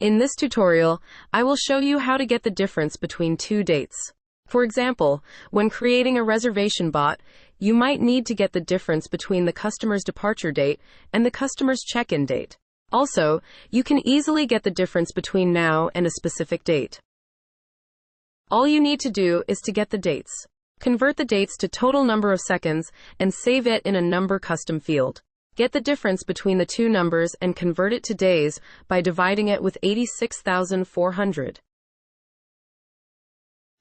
In this tutorial, I will show you how to get the difference between two dates. For example, when creating a reservation bot, you might need to get the difference between the customer's departure date and the customer's check-in date. Also, you can easily get the difference between now and a specific date. All you need to do is to get the dates. Convert the dates to total number of seconds and save it in a number custom field. Get the difference between the two numbers and convert it to days by dividing it with 86,400.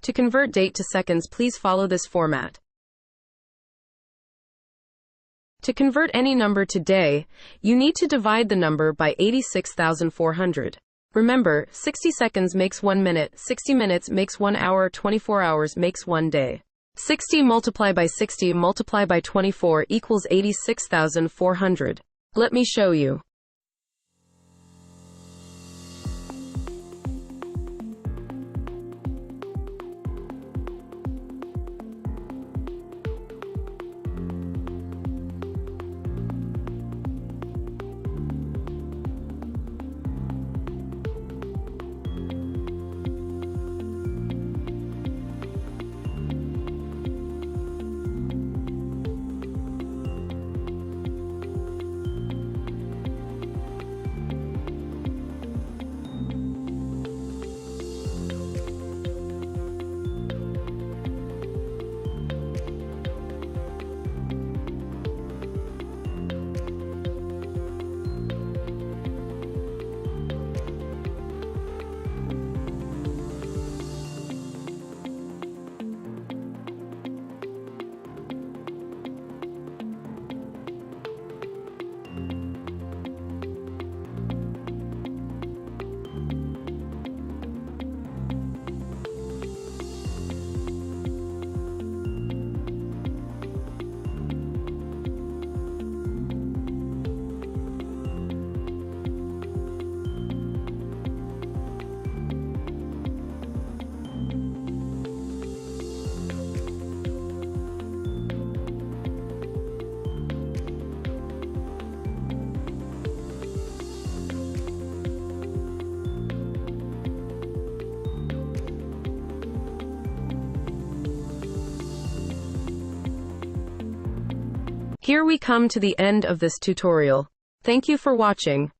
To convert date to seconds, please follow this format. To convert any number to day, you need to divide the number by 86,400. Remember, 60 seconds makes 1 minute, 60 minutes makes 1 hour, 24 hours makes 1 day. 60 multiplied by 60 multiplied by 24 equals 86,400. Let me show you. Here we come to the end of this tutorial. Thank you for watching.